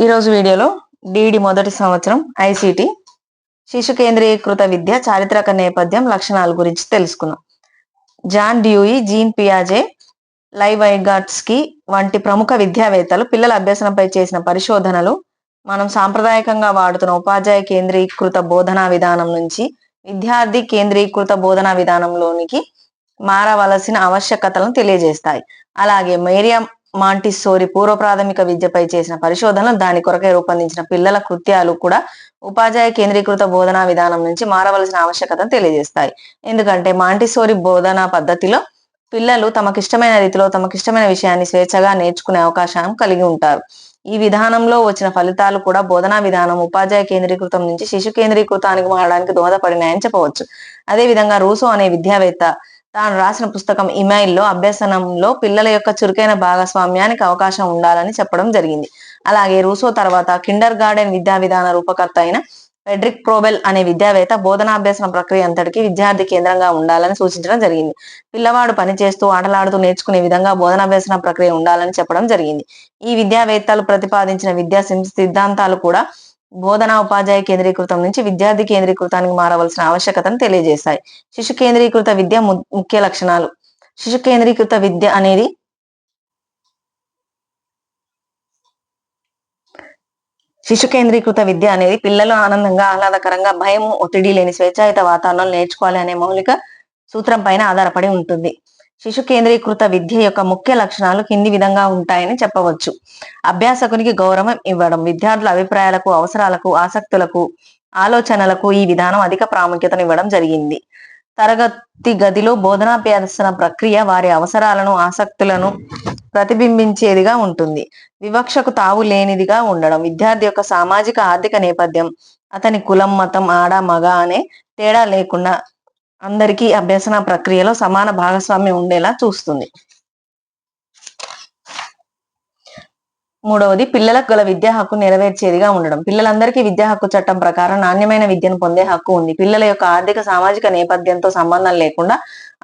ఈరోజు వీడియోలో డిఈడి మొదటి సంవత్సరం ఐసిటి శిశు కేంద్రీకృత విద్య చారిత్రక నేపథ్యం లక్షణాల గురించి తెలుసుకుందాం. జాన్ డ్యూయి, జీన్ పియాజే, లైవైగాట్స్కీ వంటి ప్రముఖ విద్యావేత్తలు పిల్లల అభ్యసనంపై చేసిన పరిశోధనలు మనం సాంప్రదాయకంగా వాడుతున్న ఉపాధ్యాయ కేంద్రీకృత బోధనా విధానం నుంచి విద్యార్థి కేంద్రీకృత బోధనా విధానంలోనికి మారవలసిన ఆవశ్యకతలను తెలియజేస్తాయి. అలాగే మేరియా మాంటిస్సోరీ పూర్వ ప్రాథమిక విద్యపై చేసిన పరిశోధనలు దాని కొరకై రూపొందించిన పిల్లల కృత్యాలు కూడా ఉపాధ్యాయ కేంద్రీకృత బోధనా విధానం నుంచి మారవలసిన ఆవశ్యకతను తెలియజేస్తాయి. ఎందుకంటే మాంటిస్సోరీ బోధనా పద్ధతిలో పిల్లలు తమకిష్టమైన రీతిలో తమకిష్టమైన విషయాన్ని స్వేచ్ఛగా నేర్చుకునే అవకాశం కలిగి ఉంటారు. ఈ విధానంలో వచ్చిన ఫలితాలు కూడా బోధనా విధానం ఉపాధ్యాయ కేంద్రీకృతం నుంచి శిశు కేంద్రీకృతానికి మారడానికి దోహదపడినాయని చెప్పవచ్చు. అదేవిధంగా రూసో అనే విద్యావేత్త తాను రాసిన పుస్తకం ఇమైల్లో అభ్యసనంలో పిల్లల యొక్క చురుకైన భాగస్వామ్యానికి అవకాశం ఉండాలని చెప్పడం జరిగింది. అలాగే రూసో తర్వాత కిండర్ గార్డెన్ విద్యా విధాన రూపకర్త అయిన ఫెడ్రిక్ ప్రోబెల్ అనే విద్యావేత్త బోధనాభ్యసన ప్రక్రియ అంతటికీ విద్యార్థి కేంద్రంగా ఉండాలని సూచించడం జరిగింది. పిల్లవాడు పనిచేస్తూ ఆటలాడుతూ నేర్చుకునే విధంగా బోధనాభ్యసన ప్రక్రియ ఉండాలని చెప్పడం జరిగింది. ఈ విద్యావేత్తలు ప్రతిపాదించిన విద్యా సిద్ధాంతాలు కూడా బోధనా ఉపాధ్యాయ కేంద్రీకృతం నుంచి విద్యార్థి కేంద్రీకృతానికి మారవలసిన ఆవశ్యకతను తెలియజేస్తాయి. శిశు కేంద్రీకృత విద్య ముఖ్య లక్షణాలు. శిశు కేంద్రీకృత విద్య అనేది పిల్లలు ఆనందంగా, ఆహ్లాదకరంగా, భయం, ఒత్తిడి లేని స్వేచ్ఛాయుత వాతావరణంలో నేర్చుకోవాలి అనే మౌలిక సూత్రం పైన ఆధారపడి ఉంటుంది. శిశు కేంద్రీకృత విద్య యొక్క ముఖ్య లక్షణాలు కింది విధంగా ఉంటాయని చెప్పవచ్చు. అభ్యాసకునికి గౌరవం ఇవ్వడం. విద్యార్థుల అభిప్రాయాలకు, అవసరాలకు, ఆసక్తులకు, ఆలోచనలకు ఈ విధానం అధిక ప్రాముఖ్యతను ఇవ్వడం జరిగింది. తరగతి గదిలో బోధనాభ్యాసన ప్రక్రియ వారి అవసరాలను, ఆసక్తులను ప్రతిబింబించేదిగా ఉంటుంది. వివక్షకు తావు లేనిదిగా ఉండడం. విద్యార్థి యొక్క సామాజిక, ఆర్థిక నేపథ్యం, అతని కులం, మతం, ఆడ, మగ అనే తేడా లేకుండా అందరికీ అభ్యసన ప్రక్రియలో సమాన భాగస్వామ్యం ఉండేలా చూస్తుంది. మూడవది పిల్లలకు గల విద్యా హక్కు నెరవేర్చేదిగా ఉండడం. పిల్లలందరికీ విద్యా హక్కు చట్టం ప్రకారం నాణ్యమైన విద్యను పొందే హక్కు ఉంది. పిల్లల యొక్క ఆర్థిక, సామాజిక నేపథ్యంతో సంబంధం లేకుండా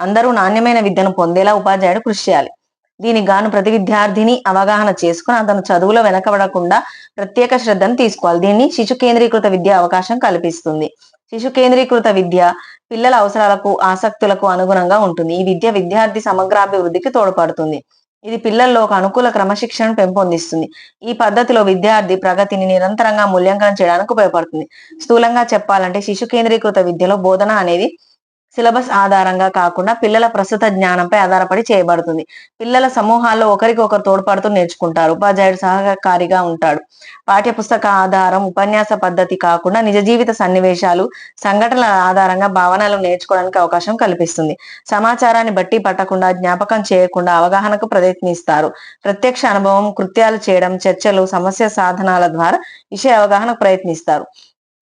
అందరూ నాణ్యమైన విద్యను పొందేలా ఉపాధ్యాయుడు కృషి చేయాలి. దీనికి గాను ప్రతి విద్యార్థిని అవగాహన చేసుకుని అతను చదువులో వెనకబడకుండా ప్రత్యేక శ్రద్ధను తీసుకోవాలి. దీన్ని శిశు కేంద్రీకృత విద్య అవకాశం కల్పిస్తుంది. శిశు కేంద్రీకృత విద్య పిల్లల అవసరాలకు, ఆసక్తులకు అనుగుణంగా ఉంటుంది. ఈ విద్య విద్యార్థి సమగ్రాభివృద్ధికి తోడ్పడుతుంది. ఇది పిల్లల్లో ఒక అనుకూల క్రమశిక్షణను పెంపొందిస్తుంది. ఈ పద్ధతిలో విద్యార్థి ప్రగతిని నిరంతరంగా మూల్యాంకనం చేయడానికి ఉపయోగపడుతుంది. స్థూలంగా చెప్పాలంటే శిశు కేంద్రీకృత విద్యలో బోధన అనేది సిలబస్ ఆధారంగా కాకుండా పిల్లల ప్రస్తుత జ్ఞానంపై ఆధారపడి చేయబడుతుంది. పిల్లల సమూహాల్లో ఒకరికొకరు తోడ్పడుతూ నేర్చుకుంటారు. ఉపాధ్యాయుడు సహకారిగా ఉంటాడు. పాఠ్య పుస్తక ఆధారం ఉపన్యాస పద్ధతి కాకుండా నిజ జీవిత సన్నివేశాలు, సంఘటనల ఆధారంగా భావనలు నేర్చుకోవడానికి అవకాశం కల్పిస్తుంది. సమాచారాన్ని బట్టి పట్టకుండా, జ్ఞాపకం చేయకుండా అవగాహనకు ప్రయత్నిస్తారు. ప్రత్యక్ష అనుభవం, కృత్యాలు చేయడం, చర్చలు, సమస్య సాధనాల ద్వారా విషయ అవగాహనకు ప్రయత్నిస్తారు.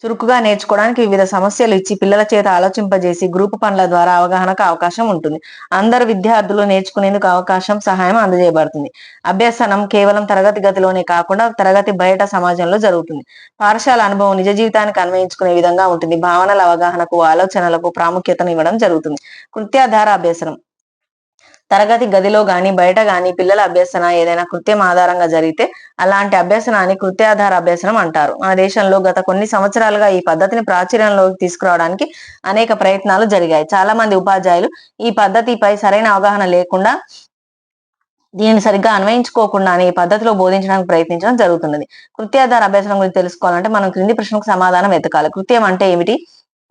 చురుకుగా నేర్చుకోవడానికి వివిధ సమస్యలు ఇచ్చి పిల్లల చేత ఆలోచింపజేసి గ్రూపు పనుల ద్వారా అవగాహనకు అవకాశం ఉంటుంది. అందరు విద్యార్థులు నేర్చుకునేందుకు అవకాశం, సహాయం అందజేయబడుతుంది. అభ్యసనం కేవలం తరగతి గదిలోనే కాకుండా తరగతి బయట సమాజంలో జరుగుతుంది. పాఠశాల అనుభవం నిజ జీవితానికి అన్వయించుకునే విధంగా ఉంటుంది. భావనల అవగాహనకు, ఆలోచనలకు ప్రాముఖ్యతను ఇవ్వడం జరుగుతుంది. కృత్యాధార అభ్యసనం. తరగతి గదిలో గాని బయట గాని పిల్లల అభ్యసన ఏదైనా కృత్యం ఆధారంగా జరిగితే అలాంటి అభ్యసనాన్ని కృత్యాధార అభ్యసనం అంటారు. మన దేశంలో గత కొన్ని సంవత్సరాలుగా ఈ పద్ధతిని ప్రాచుర్యంలోకి తీసుకురావడానికి అనేక ప్రయత్నాలు జరిగాయి. చాలా మంది ఉపాధ్యాయులు ఈ పద్ధతిపై సరైన అవగాహన లేకుండా, దీనిని సరిగ్గా అన్వయించుకోకుండానే ఈ పద్ధతిలో బోధించడానికి ప్రయత్నించడం జరుగుతున్నది. కృత్యాధార అభ్యసనం గురించి తెలుసుకోవాలంటే మనం క్రింది ప్రశ్నకు సమాధానం వెతకాలి. కృత్యం అంటే ఏమిటి?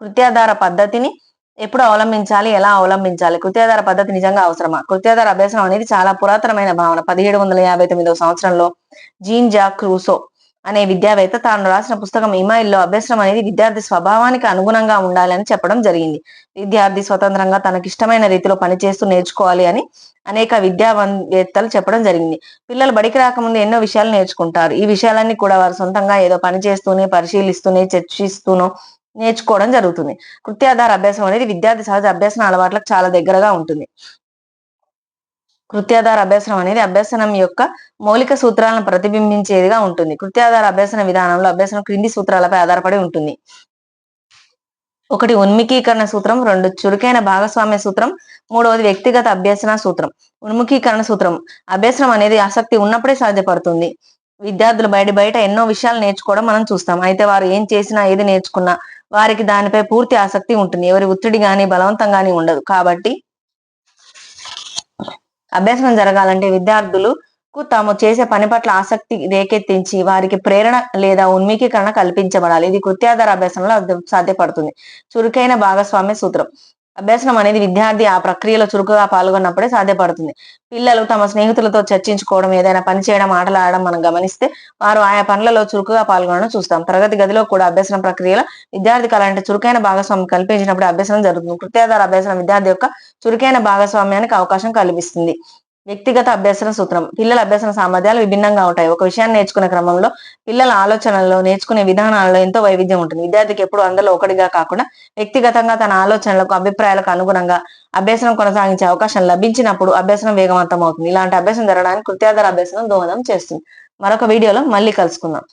కృత్యాధార పద్ధతిని ఎప్పుడు అవలంబించాలి, ఎలా అవలంబించాలి? కృత్యాధార పద్ధతి నిజంగా అవసరమా? కృత్యాధార అభ్యసనం అనేది చాలా పురాతనమైన భావన. 1759 సంవత్సరంలో జీన్ జాక్ రూసో అనే విద్యావేత్త తాను రాసిన పుస్తకం ఇమైల్లో అభ్యసనం అనేది విద్యార్థి స్వభావానికి అనుగుణంగా ఉండాలి అని చెప్పడం జరిగింది. విద్యార్థి స్వతంత్రంగా తనకిష్టమైన రీతిలో పనిచేస్తూ నేర్చుకోవాలి అని అనేక విద్యావేత్తలు చెప్పడం జరిగింది. పిల్లలు బడికి రాకముందు ఎన్నో విషయాలు నేర్చుకుంటారు. ఈ విషయాలన్నీ కూడా వారు సొంతంగా ఏదో పని చేస్తూనే, పరిశీలిస్తూనే, చర్చిస్తూనో నేర్చుకోవడం జరుగుతుంది. కృత్యాధార అభ్యాసం అనేది విద్యార్థి సహజ అభ్యసన అలవాట్లకు చాలా దగ్గరగా ఉంటుంది. కృత్యాధార అభ్యసనం అనేది అభ్యసనం యొక్క మౌలిక సూత్రాలను ప్రతిబింబించేదిగా ఉంటుంది. కృత్యాధార అభ్యసన విధానంలో అభ్యసనం క్రింది సూత్రాలపై ఆధారపడి ఉంటుంది. 1 ఉన్ముఖీకరణ సూత్రం, 2 చురుకైన భాగస్వామ్య సూత్రం, 3వది వ్యక్తిగత అభ్యసన సూత్రం. ఉన్ముఖీకరణ సూత్రం. అభ్యసనం అనేది ఆసక్తి ఉన్నప్పుడే సాధ్యపడుతుంది. విద్యార్థులు బయట ఎన్నో విషయాలు నేర్చుకోవడం మనం చూస్తాం. అయితే వారు ఏం చేసినా ఏది నేర్చుకున్నా వారికి దానిపై పూర్తి ఆసక్తి ఉంటుంది. ఎవరి ఒత్తిడి గాని బలవంతం గాని ఉండదు. కాబట్టి అభ్యసనం జరగాలంటే విద్యార్థులకు తాము చేసే పని పట్ల ఆసక్తి రేకెత్తించి వారికి ప్రేరణ లేదా ఉన్మీకీకరణ కల్పించబడాలి. ఇది కృత్యాధార అభ్యసనంలో సాధ్యపడుతుంది. చురుకైన భాగస్వామ్య సూత్రం. అభ్యసనం అనేది విద్యార్థి ఆ ప్రక్రియలో చురుకుగా పాల్గొన్నప్పుడే సాధ్యపడుతుంది. పిల్లలు తమ స్నేహితులతో చర్చించుకోవడం, ఏదైనా పని చేయడం, ఆటలాడడం మనం గమనిస్తే వారు ఆయా పనులలో చురుకుగా పాల్గొనడం చూస్తాం. తరగతి గదిలో కూడా అభ్యసనం ప్రక్రియలో విద్యార్థికి అలాంటి చురుకైన భాగస్వామ్యం కల్పించినప్పుడు అభ్యసనం జరుగుతుంది. కృత్యాధార అభ్యసనం విద్యార్థి యొక్క చురుకైన భాగస్వామ్యానికి అవకాశం కల్పిస్తుంది. వ్యక్తిగత అభ్యసన సూత్రం. పిల్లల అభ్యసన సామర్థ్యాలు విభిన్నంగా ఉంటాయి. ఒక విషయాన్ని నేర్చుకునే క్రమంలో పిల్లల ఆలోచనల్లో, నేర్చుకునే విధానాలలో ఎంతో వైవిధ్యం ఉంటుంది. విద్యార్థికి ఎప్పుడు అందులో ఒకటిగా కాకుండా వ్యక్తిగతంగా తన ఆలోచనలకు, అభిప్రాయాలకు అనుగుణంగా అభ్యసనం కొనసాగించే అవకాశం లభించినప్పుడు అభ్యసనం వేగవంతం అవుతుంది. ఇలాంటి అభ్యసనం జరగడానికి కృత్యాధార అభ్యసనం దోహదం చేస్తుంది. మరొక వీడియోలో మళ్ళీ కలుసుకుందాం.